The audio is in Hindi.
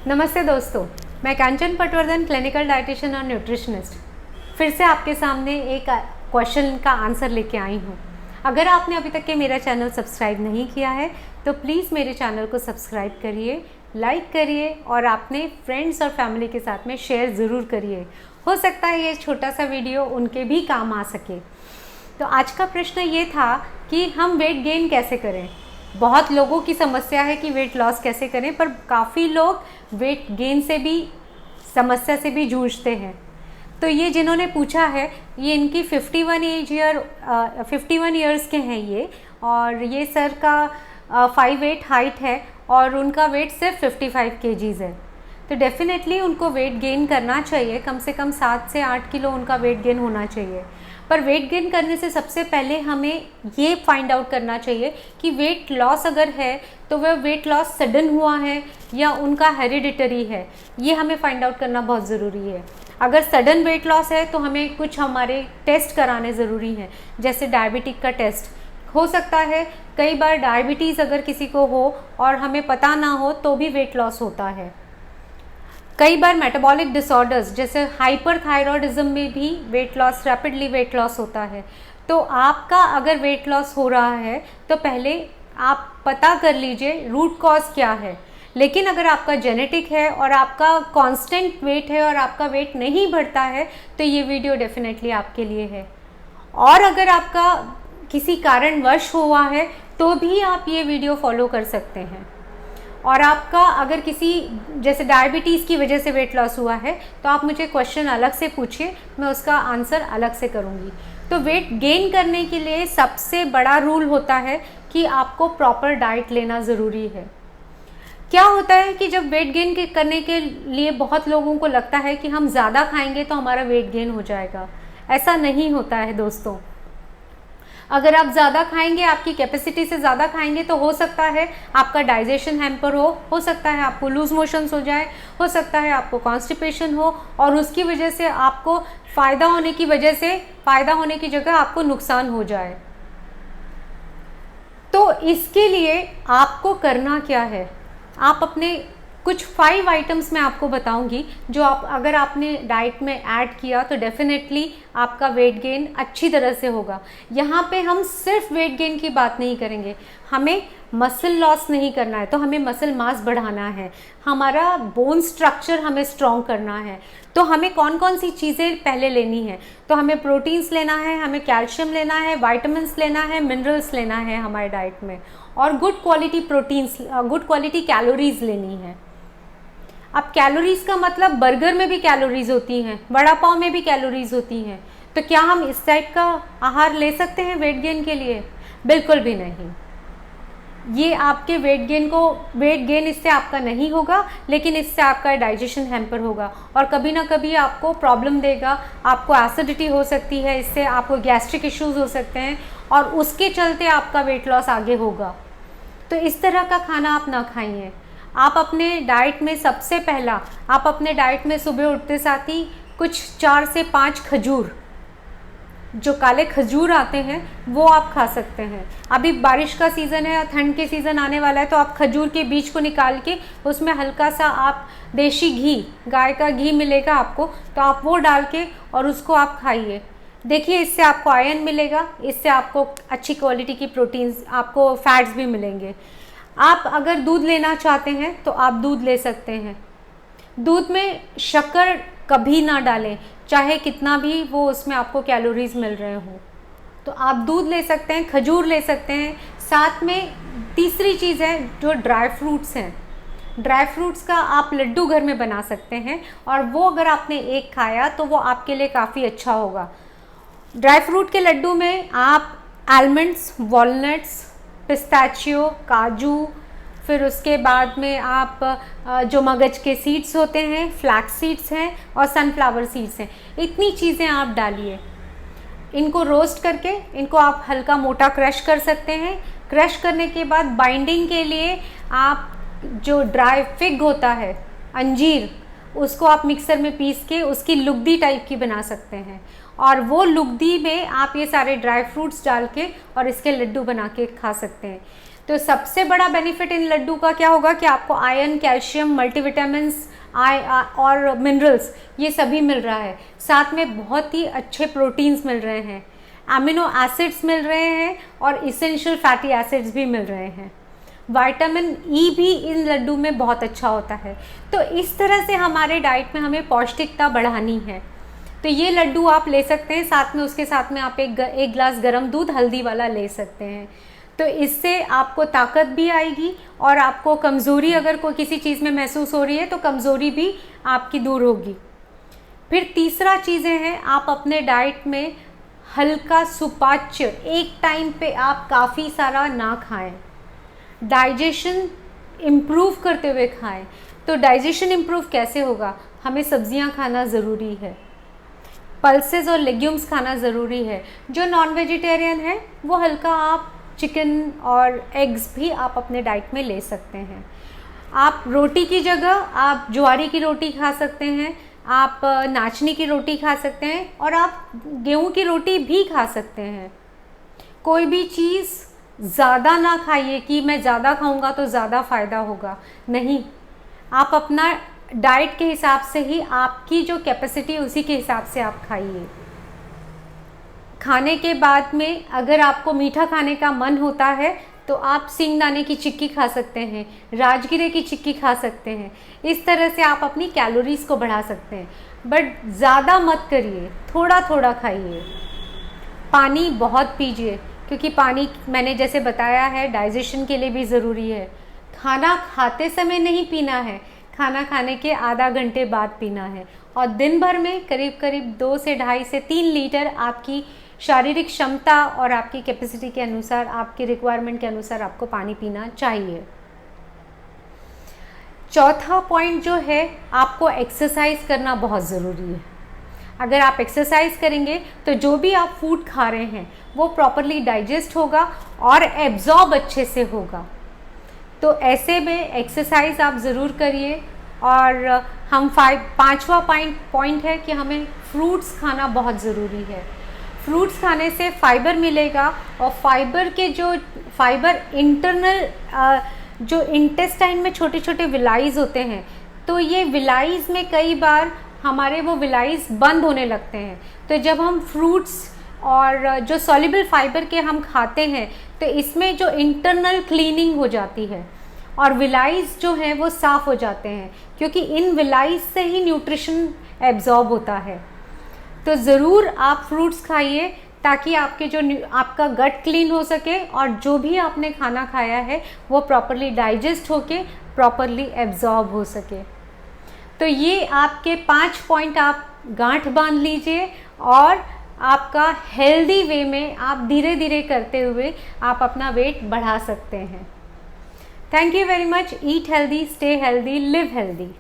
नमस्ते दोस्तों, मैं कांचन पटवर्धन, क्लिनिकल डाइटिशियन और न्यूट्रिशनिस्ट, फिर से आपके सामने एक क्वेश्चन का आंसर लेके आई हूँ। अगर आपने अभी तक के मेरा चैनल सब्सक्राइब नहीं किया है तो प्लीज़ मेरे चैनल को सब्सक्राइब करिए, लाइक करिए और अपने फ्रेंड्स और फैमिली के साथ में शेयर ज़रूर करिए। हो सकता है ये छोटा सा वीडियो उनके भी काम आ सके। तो आज का प्रश्न ये था कि हम वेट गेन कैसे करें। बहुत लोगों की समस्या है कि वेट लॉस कैसे करें, पर काफ़ी लोग वेट गेन से भी समस्या से भी जूझते हैं। तो ये जिन्होंने पूछा है ये इनकी 51 ईयर्स के हैं ये, और ये सर का 5'8" हाइट है और उनका वेट सिर्फ 55 kgs है। तो डेफिनेटली उनको वेट गेन करना चाहिए, कम से कम 7 से 8 किलो उनका वेट गेन होना चाहिए। पर वेट गेन करने से सबसे पहले हमें ये फाइंड आउट करना चाहिए कि वेट लॉस अगर है तो वह वेट लॉस सडन हुआ है या उनका हेरिडिटरी है, ये हमें फाइंड आउट करना बहुत ज़रूरी है। अगर सडन वेट लॉस है तो हमें कुछ हमारे टेस्ट कराने ज़रूरी हैं, जैसे डायबिटिक का टेस्ट हो सकता है। कई बार डायबिटीज़ अगर किसी को हो और हमें पता ना हो तो भी वेट लॉस होता है। कई बार मेटाबॉलिक डिसऑर्डर्स जैसे हाइपरथायरॉयडिज्म में भी weight loss, rapidly weight loss होता है। तो आपका अगर वेट लॉस हो रहा है तो पहले आप पता कर लीजिए रूट कॉज क्या है। लेकिन अगर आपका जेनेटिक है और आपका कांस्टेंट वेट है और आपका वेट नहीं बढ़ता है तो ये वीडियो डेफिनेटली आपके लिए है। और अगर आपका किसी कारणवश हुआ है तो भी आप ये वीडियो फॉलो कर सकते हैं। और आपका अगर किसी जैसे डायबिटीज़ की वजह से वेट लॉस हुआ है तो आप मुझे क्वेश्चन अलग से पूछिए, मैं उसका आंसर अलग से करूँगी। तो वेट गेन करने के लिए सबसे बड़ा रूल होता है कि आपको प्रॉपर डाइट लेना ज़रूरी है। क्या होता है कि जब वेट गेन करने के लिए बहुत लोगों को लगता है कि हम ज़्यादा खाएंगे तो हमारा वेट गेन हो जाएगा। ऐसा नहीं होता है दोस्तों। अगर आप ज़्यादा खाएंगे, आपकी कैपेसिटी से ज़्यादा खाएंगे तो हो सकता है आपका डाइजेशन हैम्पर हो सकता है आपको लूज मोशंस हो जाए, हो सकता है आपको कॉन्स्टिपेशन हो और उसकी वजह से आपको फ़ायदा होने की जगह आपको नुकसान हो जाए। तो इसके लिए आपको करना क्या है, आप अपने कुछ 5 आइटम्स मैं आपको बताऊंगी जो अगर आपने डाइट में ऐड किया तो डेफिनेटली आपका वेट गेन अच्छी तरह से होगा। यहाँ पे हम सिर्फ वेट गेन की बात नहीं करेंगे, हमें मसल लॉस नहीं करना है, तो हमें मसल मास बढ़ाना है, हमारा बोन स्ट्रक्चर हमें स्ट्रॉन्ग करना है। तो हमें कौन कौन सी चीज़ें पहले लेनी है, तो हमें प्रोटीन्स लेना है, हमें कैल्शियम लेना है, वाइटामिन्स लेना है, मिनरल्स लेना है हमारे डाइट में, और good quality proteins, good quality calories लेनी है। अब कैलोरीज का मतलब बर्गर में भी कैलोरीज होती हैं, वड़ा पाव में भी कैलोरीज होती हैं। तो क्या हम इस टाइप का आहार ले सकते हैं वेट गेन के लिए? बिल्कुल भी नहीं। ये आपके वेट गेन इससे आपका नहीं होगा, लेकिन इससे आपका डाइजेशन हैम्पर होगा और कभी ना कभी आपको प्रॉब्लम देगा। आपको एसिडिटी हो सकती है, इससे आपको गैस्ट्रिक इश्यूज हो सकते हैं और उसके चलते आपका वेट लॉस आगे होगा। तो इस तरह का खाना आप ना खाइए। आप अपने डाइट में सबसे पहला, आप अपने डाइट में सुबह उठते साथ ही कुछ 4 से 5 खजूर, जो काले खजूर आते हैं वो आप खा सकते हैं। अभी बारिश का सीज़न है और ठंड के सीज़न आने वाला है, तो आप खजूर के बीज को निकाल के उसमें हल्का सा आप देसी घी, गाय का घी मिलेगा आपको, तो आप वो डाल के और उसको आप खाइए। देखिए इससे आपको आयरन मिलेगा, इससे आपको अच्छी क्वालिटी की प्रोटीन्स, आपको फैट्स भी मिलेंगे। आप अगर दूध लेना चाहते हैं तो आप दूध ले सकते हैं। दूध में शक्कर कभी ना डालें, चाहे कितना भी वो उसमें आपको कैलोरीज मिल रहे हों। तो आप दूध ले सकते हैं, खजूर ले सकते हैं। साथ में तीसरी चीज़ है जो ड्राई फ्रूट्स हैं। ड्राई फ्रूट्स का आप लड्डू घर में बना सकते हैं और वो अगर आपने एक खाया तो वो आपके लिए काफ़ी अच्छा होगा। ड्राई फ्रूट के लड्डू में आप आलमंड्स, वॉलनट्स, पिस्ताचियो, काजू, फिर उसके बाद में आप जो मगज के सीड्स होते हैं, फ्लैक्स सीड्स हैं और सनफ्लावर सीड्स हैं, इतनी चीज़ें आप डालिए। इनको रोस्ट करके इनको आप हल्का मोटा क्रश कर सकते हैं। क्रश करने के बाद बाइंडिंग के लिए आप जो ड्राई फिग होता है, अंजीर, उसको आप मिक्सर में पीस के उसकी लुगदी टाइप की बना सकते हैं और वो लुगदी में आप ये सारे ड्राई फ्रूट्स डाल के और इसके लड्डू बना के खा सकते हैं। तो सबसे बड़ा बेनिफिट इन लड्डू का क्या होगा कि आपको आयरन, कैल्शियम, मल्टीविटामिन्स और मिनरल्स ये सभी मिल रहा है। साथ में बहुत ही अच्छे प्रोटीन्स मिल रहे हैं, अमीनो एसिड्स मिल रहे हैं और इसेंशियल फैटी एसिड्स भी मिल रहे हैं। विटामिन ई भी इन लड्डू में बहुत अच्छा होता है। तो इस तरह से हमारे डाइट में हमें पौष्टिकता बढ़ानी है। तो ये लड्डू आप ले सकते हैं, साथ में उसके साथ में आप एक ग्लास गर्म दूध हल्दी वाला ले सकते हैं। तो इससे आपको ताकत भी आएगी और आपको कमज़ोरी अगर कोई किसी चीज़ में महसूस हो रही है तो कमज़ोरी भी आपकी दूर होगी। फिर तीसरा चीज़ें हैं, आप अपने डाइट में हल्का सुपाच्य एक टाइम पे आप काफ़ी सारा ना खाएं, डाइजेशन इम्प्रूव करते हुए खाएं। तो डाइजेशन इम्प्रूव कैसे होगा? हमें सब्जियां खाना ज़रूरी है, पल्सेस और लेग्यूम्स खाना ज़रूरी है। जो नॉन वेजिटेरियन है वो हल्का आप चिकन और एग्स भी आप अपने डाइट में ले सकते हैं। आप रोटी की जगह आप ज्वारी की रोटी खा सकते हैं, आप नाचनी की रोटी खा सकते हैं और आप गेहूं की रोटी भी खा सकते हैं। कोई भी चीज़ ज़्यादा ना खाइए कि मैं ज़्यादा खाऊंगा तो ज़्यादा फ़ायदा होगा, नहीं। आप अपना डाइट के हिसाब से ही, आपकी जो कैपेसिटी है उसी के हिसाब से आप खाइए। खाने के बाद में अगर आपको मीठा खाने का मन होता है तो आप सिंगदाने की चिक्की खा सकते हैं, राजगिरे की चिक्की खा सकते हैं। इस तरह से आप अपनी कैलोरीज़ को बढ़ा सकते हैं, बट ज़्यादा मत करिए, थोड़ा थोड़ा खाइए। पानी बहुत पीजिए, क्योंकि पानी मैंने जैसे बताया है डाइजेशन के लिए भी ज़रूरी है। खाना खाते समय नहीं पीना है, खाना खाने के आधा घंटे बाद पीना है। और दिन भर में करीब करीब 2 से 2.5 से 3 लीटर आपकी शारीरिक क्षमता और आपकी कैपेसिटी के अनुसार, आपकी रिक्वायरमेंट के अनुसार आपको पानी पीना चाहिए। चौथा पॉइंट जो है, आपको एक्सरसाइज करना बहुत ज़रूरी है। अगर आप एक्सरसाइज करेंगे तो जो भी आप फूड खा रहे हैं वो प्रॉपरली डाइजेस्ट होगा और एब्जॉर्ब अच्छे से होगा। तो ऐसे में एक्सरसाइज आप ज़रूर करिए। और हम पांचवा पॉइंट है कि हमें फ्रूट्स खाना बहुत ज़रूरी है। फ्रूट्स खाने से फाइबर मिलेगा और फाइबर इंटरनल जो इंटेस्टाइन में छोटे छोटे विलाइज होते हैं, तो ये विलाइज में कई बार हमारे वो विलाइज बंद होने लगते हैं। तो जब हम फ्रूट्स और जो सॉल्युबल फाइबर के हम खाते हैं तो इसमें जो इंटरनल क्लीनिंग हो जाती है और विलाइज जो हैं वो साफ़ हो जाते हैं, क्योंकि इन विलाइज से ही न्यूट्रिशन एब्जॉर्ब होता है। तो ज़रूर आप फ्रूट्स खाइए ताकि आपका गट क्लीन हो सके और जो भी आपने खाना खाया है वो प्रॉपरली डाइजेस्ट होके प्रॉपरली एब्जॉर्ब हो सके। तो ये आपके 5 पॉइंट आप गांठ बांध लीजिए और आपका हेल्दी वे में आप धीरे धीरे करते हुए आप अपना वेट बढ़ा सकते हैं। Thank you very much. Eat healthy, stay healthy, live healthy.